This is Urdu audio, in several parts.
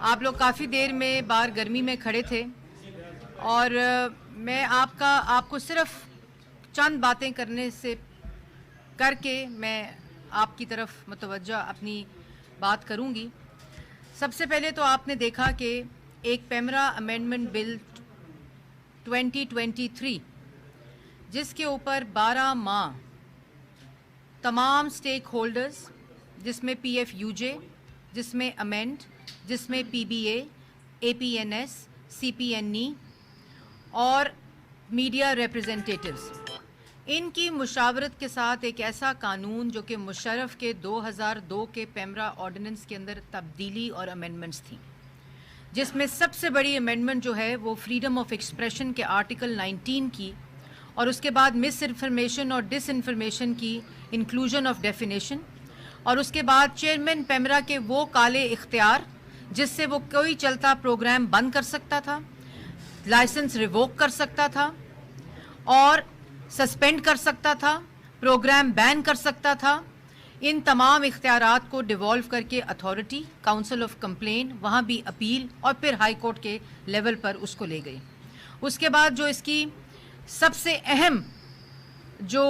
آپ لوگ کافی دیر میں باہر گرمی میں کھڑے تھے اور میں آپ کو صرف چند باتیں کرنے سے کر کے میں آپ کی طرف متوجہ اپنی بات کروں گی. سب سے پہلے تو آپ نے دیکھا کہ ایک پیمرا امینڈمنٹ بل 2023 جس کے اوپر 12 ماہ تمام سٹیک ہولڈرز، جس میں پی ایف یو جے، جس میں امینڈ، جس میں پی be a P N S, C P N ای اور میڈیا ریپرزینٹیٹیوز، ان کی مشاورت کے ساتھ ایک ایسا قانون جو کہ مشرف کے 2002 کے پیمرا آرڈیننس کے اندر تبدیلی اور امینڈمنٹس تھیں، جس میں سب سے بڑی امینڈمنٹ جو ہے وہ فریڈم آف ایکسپریشن کے آرٹیکل 19 کی، اور اس کے بعد مس انفارمیشن اور ڈس انفارمیشن کی انکلوژن آف ڈیفینیشن، اور اس کے بعد چیئرمین پیمرا کے وہ کالے اختیار جس سے وہ کوئی چلتا پروگرام بند کر سکتا تھا، لائسنس ریووک کر سکتا تھا اور سسپینڈ کر سکتا تھا، پروگرام بین کر سکتا تھا. ان تمام اختیارات کو ڈیوالو کر کے اتھارٹی، کاؤنسل آف کمپلین، وہاں بھی اپیل اور پھر ہائی کورٹ کے لیول پر اس کو لے گئی. اس کے بعد جو اس کی سب سے اہم جو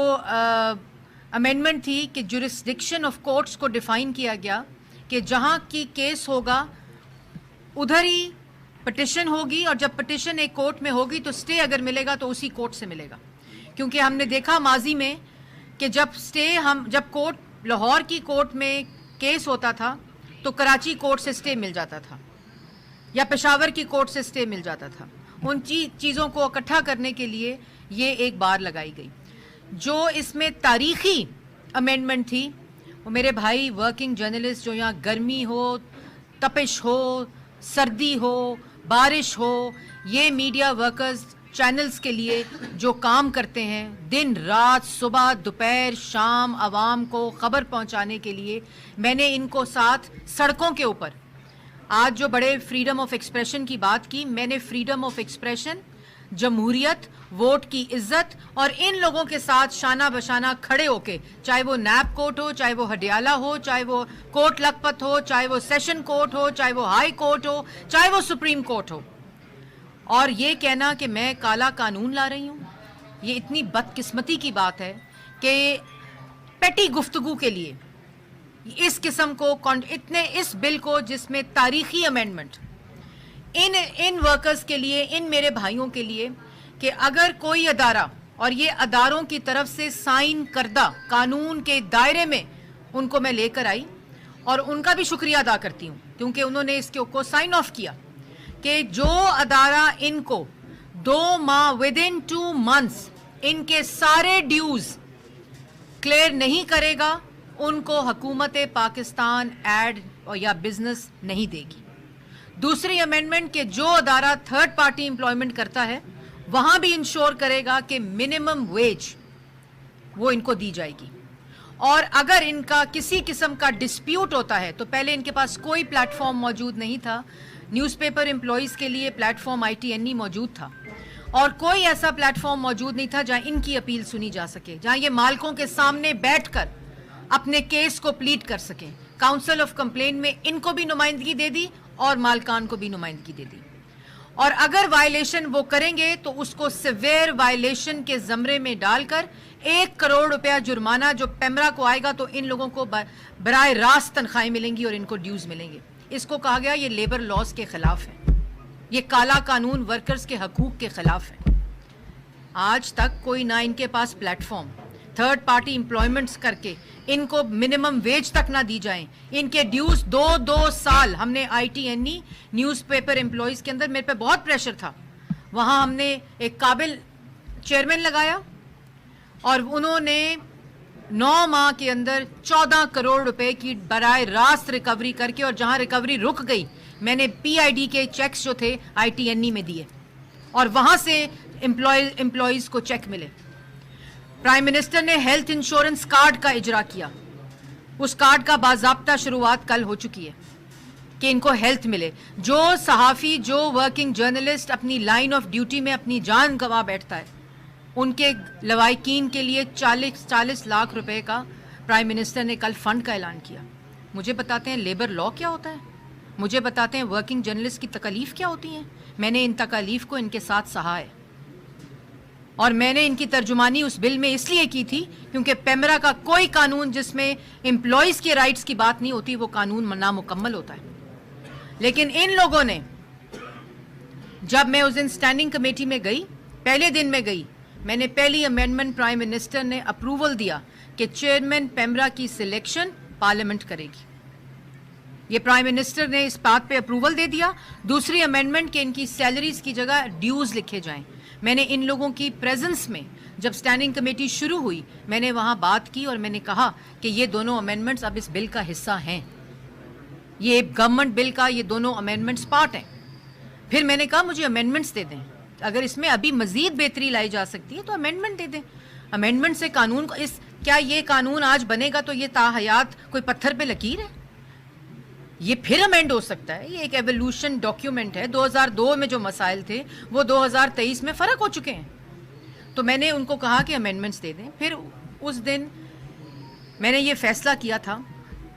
امینڈمنٹ تھی کہ جورسڈکشن آف کورٹس کو ڈیفائن کیا گیا کہ جہاں کی کیس ہوگا ادھر ہی پٹیشن ہوگی، اور جب پٹیشن ایک کورٹ میں ہوگی تو سٹے اگر ملے گا تو اسی کورٹ سے ملے گا. کیونکہ ہم نے دیکھا ماضی میں کہ جب کورٹ لاہور کی کورٹ میں کیس ہوتا تھا تو کراچی کورٹ سے سٹے مل جاتا تھا یا پشاور کی کورٹ سے سٹے مل جاتا تھا. ان چیزوں کو اکٹھا کرنے کے لیے یہ ایک بار لگائی گئی. جو اس میں تاریخی امینڈمنٹ تھی وہ میرے بھائی ورکنگ جرنلسٹ، جو یہاں گرمی ہو، تپش ہو، سردی ہو، بارش ہو، یہ میڈیا ورکرز چینلز کے لیے جو کام کرتے ہیں دن رات، صبح دوپہر شام، عوام کو خبر پہنچانے کے لیے، میں نے ان کو ساتھ سڑکوں کے اوپر آج جو بڑے فریڈم آف ایکسپریشن کی بات کی، میں نے فریڈم آف ایکسپریشن، جمہوریت، ووٹ کی عزت اور ان لوگوں کے ساتھ شانہ بشانہ کھڑے ہو کے، چاہے وہ نیب کورٹ ہو، چاہے وہ ہڈیالہ ہو، چاہے وہ کوٹ لکھپت ہو، چاہے وہ سیشن کورٹ ہو، چاہے وہ ہائی کورٹ ہو، چاہے وہ سپریم کورٹ ہو، اور یہ کہنا کہ میں کالا قانون لا رہی ہوں، یہ اتنی بدقسمتی کی بات ہے کہ پیٹی گفتگو کے لیے اس قسم کو اس بل کو، جس میں تاریخی امینڈمنٹ ان ورکرز کے لیے، ان میرے بھائیوں کے لیے، کہ اگر کوئی ادارہ، اور یہ اداروں کی طرف سے سائن کردہ قانون کے دائرے میں ان کو میں لے کر آئی، اور ان کا بھی شکریہ ادا کرتی ہوں کیونکہ انہوں نے اس کو سائن آف کیا کہ جو ادارہ ان کو 2 ماہ within 2 months ان کے سارے ڈیوز کلیئر نہیں کرے گا، ان کو حکومت پاکستان ایڈ یا بزنس نہیں دے گی. دوسری امینڈمنٹ کہ جو ادارہ تھرڈ پارٹی امپلائمنٹ کرتا ہے وہاں بھی انشور کرے گا کہ منیمم ویج وہ ان کو دی جائے گی، اور اگر ان کا کسی قسم کا ڈسپیوٹ ہوتا ہے تو پہلے ان کے پاس کوئی پلیٹ فارم موجود نہیں تھا، نیوز پیپر امپلائیز کے لیے پلیٹ فارم ITNE موجود تھا، اور کوئی ایسا پلیٹ فارم موجود نہیں تھا جہاں ان کی اپیل سنی جا سکے، جہاں یہ مالکوں کے سامنے بیٹھ کر اپنے کیس کو پلیٹ کر سکیں. کاؤنسل آف کمپلین میں ان کو بھی نمائندگی دے دی اور مالکان کو بھی نمائندگی دے دی، اور اگر وائلیشن وہ کریں گے تو اس کو سیویئر وائلیشن کے زمرے میں ڈال کر 1 کروڑ روپیہ جرمانہ جو پیمرا کو آئے گا تو ان لوگوں کو براہ راست تنخواہیں ملیں گی اور ان کو ڈیوز ملیں گے. اس کو کہا گیا یہ لیبر لاز کے خلاف ہے، یہ کالا قانون ورکرز کے حقوق کے خلاف ہے. آج تک کوئی نہ ان کے پاس platform, third party employments کر کے ان کو منیمم ویج تک نہ دی جائیں، ان کے ڈیوز 2 سال ہم نے ITNE نیوز پیپر امپلائیز کے اندر، میرے پہ بہت پریشر تھا، وہاں ہم نے ایک قابل چیئرمین لگایا اور انہوں نے 9 ماہ کے اندر 14 کروڑ روپے کی براہ راست ریکوری کر کے، اور جہاں ریکوری رک گئی میں نے PID کے چیکس جو تھے ITNE میں دیے اور وہاں سے امپلائیز کو چیک ملے. پرائم منسٹر نے ہیلتھ انشورنس کارڈ کا اجرا کیا، اس کارڈ کا باضابطہ شروعات کل ہو چکی ہے کہ ان کو ہیلتھ ملے. جو صحافی، جو ورکنگ جرنلسٹ اپنی لائن آف ڈیوٹی میں اپنی جان گنوا بیٹھتا ہے، ان کے لوائقین کے لیے 40 لاکھ روپے کا پرائم منسٹر نے کل فنڈ کا اعلان کیا. مجھے بتاتے ہیں لیبر لا کیا ہوتا ہے؟ مجھے بتاتے ہیں ورکنگ جرنلسٹ کی تکالیف کیا ہوتی ہیں. میں نے ان تکالیف کو ان کے ساتھ سہا ہے, اور میں نے ان کی ترجمانی اس بل میں اس لیے کی تھی کیونکہ پیمرا کا کوئی قانون جس میں امپلائیز کے رائٹس کی بات نہیں ہوتی وہ قانون نامکمل ہوتا ہے. لیکن ان لوگوں نے, جب میں اس دن اسٹینڈنگ کمیٹی میں گئی, پہلے دن میں گئی, میں نے پہلی امینڈمنٹ پرائم منسٹر نے اپروول دیا کہ چیئرمین پیمرا کی سلیکشن پارلیمنٹ کرے گی. یہ پرائم منسٹر نے اس بات پہ اپروول دے دیا. دوسری امینڈمنٹ کہ ان کی سیلریز کی جگہ ڈیوز لکھے جائیں. میں نے ان لوگوں کی پریزنس میں جب اسٹینڈنگ کمیٹی شروع ہوئی میں نے وہاں بات کی اور میں نے کہا کہ یہ دونوں امینڈمنٹس اب اس بل کا حصہ ہیں, یہ گورنمنٹ بل کا یہ دونوں امینڈمنٹس پارٹ ہیں. پھر میں نے کہا مجھے امینڈمنٹس دے دیں, اگر اس میں ابھی مزید بہتری لائی جا سکتی ہے تو امینڈمنٹ دے دیں. امینڈمنٹ سے قانون کو کیا یہ قانون آج بنے گا تو یہ تا حیات کوئی پتھر پہ لکیر ہے؟ یہ پھر امینڈ ہو سکتا ہے. یہ ایک ایولیوشن ڈاکیومنٹ ہے. 2002 میں جو مسائل تھے وہ 2023 میں فرق ہو چکے ہیں. تو میں نے ان کو کہا کہ امینڈمنٹس دے دیں. پھر اس دن میں نے یہ فیصلہ کیا تھا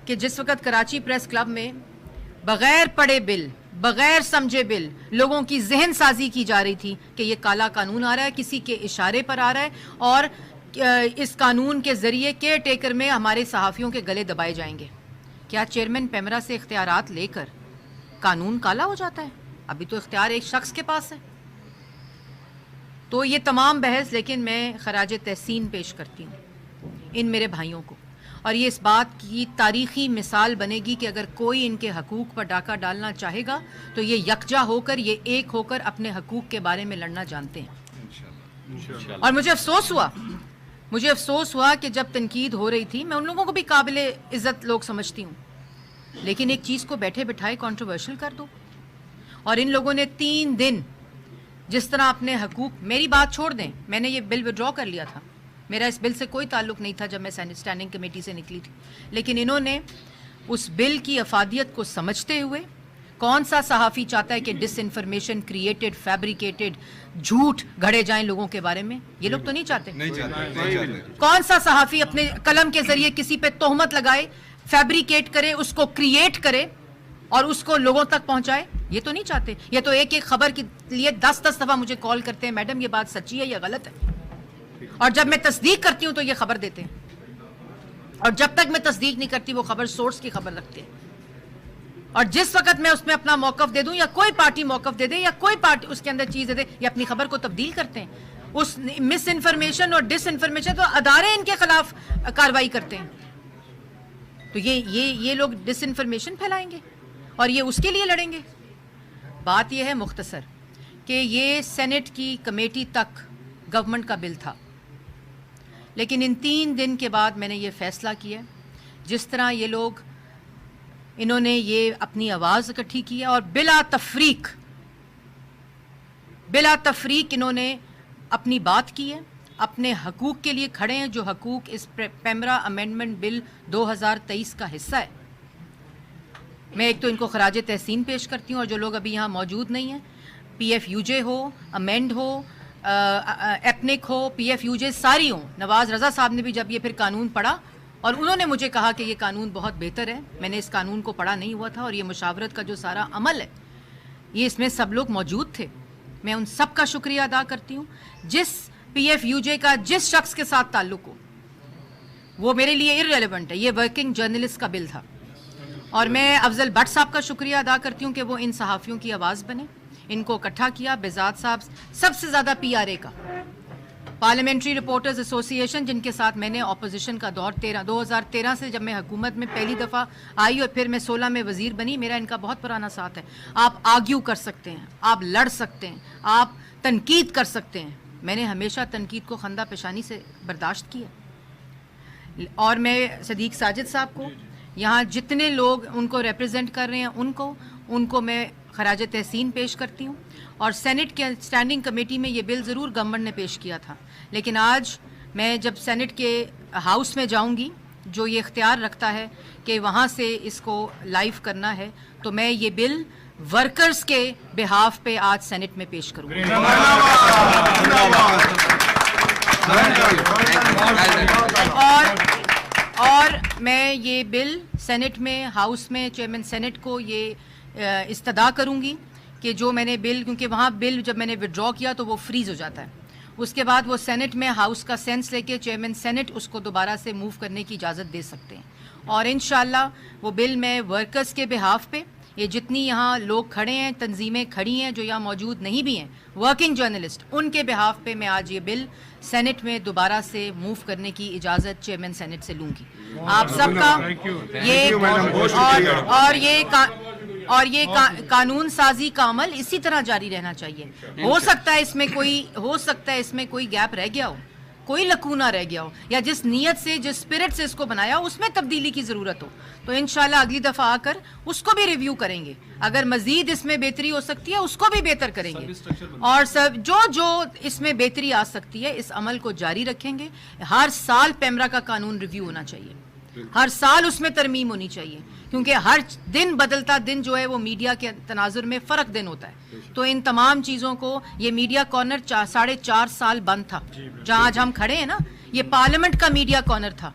کہ جس وقت کراچی پریس کلب میں بغیر پڑھے بل, بغیر سمجھے بل لوگوں کی ذہن سازی کی جا رہی تھی کہ یہ کالا قانون آ رہا ہے, کسی کے اشارے پر آ رہا ہے, اور اس قانون کے ذریعے کیئر ٹیکر میں ہمارے صحافیوں کے گلے دبائے جائیں گے. کیا چیئرمین پیمرا سے اختیارات لے کر قانون کالا ہو جاتا ہے؟ ابھی تو اختیار ایک شخص کے پاس ہے. تو یہ تمام بحث, لیکن میں خراج تحسین پیش کرتی ہوں ان میرے بھائیوں کو, اور یہ اس بات کی تاریخی مثال بنے گی کہ اگر کوئی ان کے حقوق پر ڈاکہ ڈالنا چاہے گا تو یہ یکجا ہو کر, یہ ایک ہو کر اپنے حقوق کے بارے میں لڑنا جانتے ہیں. اور مجھے افسوس ہوا کہ جب تنقید ہو رہی تھی, میں ان لوگوں کو بھی قابل عزت لوگ سمجھتی ہوں, لیکن ایک چیز کو بیٹھے بٹھائے کنٹروورشل کر دو. اور ان لوگوں نے 3 دن جس طرح اپنے حقوق, میری بات چھوڑ دیں, میں نے یہ بل وڈرا کر لیا تھا, میرا اس بل سے کوئی تعلق نہیں تھا جب میں اسٹینڈنگ کمیٹی سے نکلی تھی, لیکن انہوں نے اس بل کی افادیت کو سمجھتے ہوئے, کون سا صحافی چاہتا ہے کہ ڈس انفارمیشن کریٹڈ, فیبریکیٹڈ, جھوٹ گھڑے جائیں لوگوں کے بارے میں؟ یہ لوگ تو نہیں چاہتے. کون سا صحافی اپنے قلم کے ذریعے کسی پہ تہمت لگائے, فیبریکیٹ کرے, اس کو کریٹ کرے اور اس کو لوگوں تک پہنچائے؟ یہ تو نہیں چاہتے. یہ تو ایک خبر کے لیے 10 دفعہ مجھے کال کرتے ہیں, میڈم یہ بات سچی ہے یا غلط ہے, اور جب میں تصدیق کرتی ہوں تو یہ خبر دیتے ہیں, اور جب تک میں تصدیق نہیں کرتی وہ خبر سورس کی خبر رکھتے ہیں. اور جس وقت میں اس میں اپنا موقف دے دوں یا کوئی پارٹی موقف دے دے یا کوئی پارٹی اس کے اندر چیز دے دے, یہ اپنی خبر کو تبدیل کرتے ہیں. اس مس انفارمیشن اور ڈس انفارمیشن تو ادارے ان کے خلاف کارروائی کرتے ہیں. تو یہ لوگ ڈس انفارمیشن پھیلائیں گے اور یہ اس کے لیے لڑیں گے. بات یہ ہے مختصر کہ یہ سینٹ کی کمیٹی تک گورنمنٹ کا بل تھا, لیکن ان 3 دن کے بعد میں نے یہ فیصلہ کیا, جس طرح یہ لوگ انہوں نے یہ اپنی آواز اکٹھی کی ہے اور بلا تفریق انہوں نے اپنی بات کی ہے, اپنے حقوق کے لیے کھڑے ہیں, جو حقوق اس پیمرا امینڈمنٹ بل 2023 کا حصہ ہے. میں ایک تو ان کو خراج تحسین پیش کرتی ہوں, اور جو لوگ ابھی یہاں موجود نہیں ہیں, پی ایف یو جے ہو, امینڈ ہو, ایپنک ہو, پی ایف یو جے ساری ہوں. نواز رضا صاحب نے بھی جب یہ پھر قانون پڑھا اور انہوں نے مجھے کہا کہ یہ قانون بہت بہتر ہے, میں نے اس قانون کو پڑھا نہیں ہوا تھا, اور یہ مشاورت کا جو سارا عمل ہے یہ اس میں سب لوگ موجود تھے. میں ان سب کا شکریہ ادا کرتی ہوں. جس پی ایف یو جے کا جس شخص کے ساتھ تعلق ہو وہ میرے لیے ارریلیونٹ ہے. یہ ورکنگ جرنلسٹ کا بل تھا, اور میں افضل بٹ صاحب کا شکریہ ادا کرتی ہوں کہ وہ ان صحافیوں کی آواز بنے, ان کو اکٹھا کیا. بزاد صاحب سب سے زیادہ پی آر اے کا, پارلیمنٹری رپورٹرز ایسوسی ایشن جن کے ساتھ میں نے اپوزیشن کا دور 2013 سے جب میں حکومت میں پہلی دفعہ آئی اور پھر میں 16 میں وزیر بنی, میرا ان کا بہت پرانا ساتھ ہے. آپ آرگیو کر سکتے ہیں, آپ لڑ سکتے ہیں, آپ تنقید کر سکتے ہیں. میں نے ہمیشہ تنقید کو خندہ پیشانی سے برداشت کیا. اور میں صدیق ساجد صاحب کو, یہاں جتنے لوگ ان کو ریپرزینٹ کر رہے ہیں ان کو میں خراج تحسین پیش کرتی ہوں. اور سینٹ کے اسٹینڈنگ کمیٹی میں یہ بل ضرور گورنمنٹ نے پیش کیا تھا, لیکن آج میں جب سینٹ کے ہاؤس میں جاؤں گی, جو یہ اختیار رکھتا ہے کہ وہاں سے اس کو لائیو کرنا ہے, تو میں یہ بل ورکرز کے بہاف پہ آج سینٹ میں پیش کروں گی. اور میں یہ بل سینٹ میں, ہاؤس میں چیئرمین سینٹ کو یہ استدعا کروں گی کہ جو میں نے بل، کیونکہ وہاں بل جب میں نے وڈرا کیا تو وہ فریز ہو جاتا ہے، اس کے بعد وہ سینٹ میں ہاؤس کا سینس لے کے چیئرمین سینٹ اس کو دوبارہ سے موو کرنے کی اجازت دے سکتے ہیں، اور انشاءاللہ وہ بل میں ورکرز کے بہاف پہ، یہ جتنی یہاں لوگ کھڑے ہیں، تنظیمیں کھڑی ہیں جو یہاں موجود نہیں بھی ہیں، ورکنگ جرنلسٹ، ان کے بہاف پہ میں آج یہ بل سینٹ میں دوبارہ سے موو کرنے کی اجازت چیئرمین سینٹ سے لوں گی. آپ سب کا یہ اور یہ قانون سازی کا عمل اسی طرح جاری رہنا چاہیے. ہو سکتا ہے اس میں کوئی گیپ رہ گیا ہو، کوئی لکونہ رہ گیا ہو، یا جس نیت سے، جس اسپرٹ سے اس کو بنایا ہو اس میں تبدیلی کی ضرورت ہو، تو انشاءاللہ اگلی دفعہ آ کر اس کو بھی ریویو کریں گے. اگر مزید اس میں بہتری ہو سکتی ہے اس کو بھی بہتر کریں گے، اور سب جو اس میں بہتری آ سکتی ہے اس عمل کو جاری رکھیں گے. ہر سال پیمرا کا قانون ریویو ہونا چاہیے، ہر سال اس میں ترمیم ہونی چاہیے، کیونکہ ہر دن بدلتا دن جو ہے وہ میڈیا کے تناظر میں فرق دن ہوتا ہے. تو ان تمام چیزوں کو، یہ میڈیا کارنر 4.5 سال بند تھا، جہاں آج ہم کھڑے ہیں نا، یہ پارلیمنٹ کا میڈیا کارنر تھا،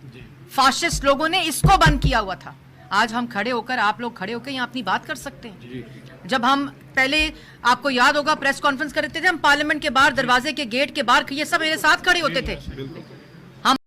فاسسٹ لوگوں نے اس کو بند کیا ہوا تھا. آج ہم کھڑے ہو کر، آپ لوگ کھڑے ہو کے یہاں اپنی بات کر سکتے ہیں. جب ہم پہلے، آپ کو یاد ہوگا، پریس کانفرنس کرتے تھے ہم پارلیمنٹ کے باہر، دروازے کے گیٹ کے باہر، یہ سب میرے ساتھ کھڑے ہوتے تھے.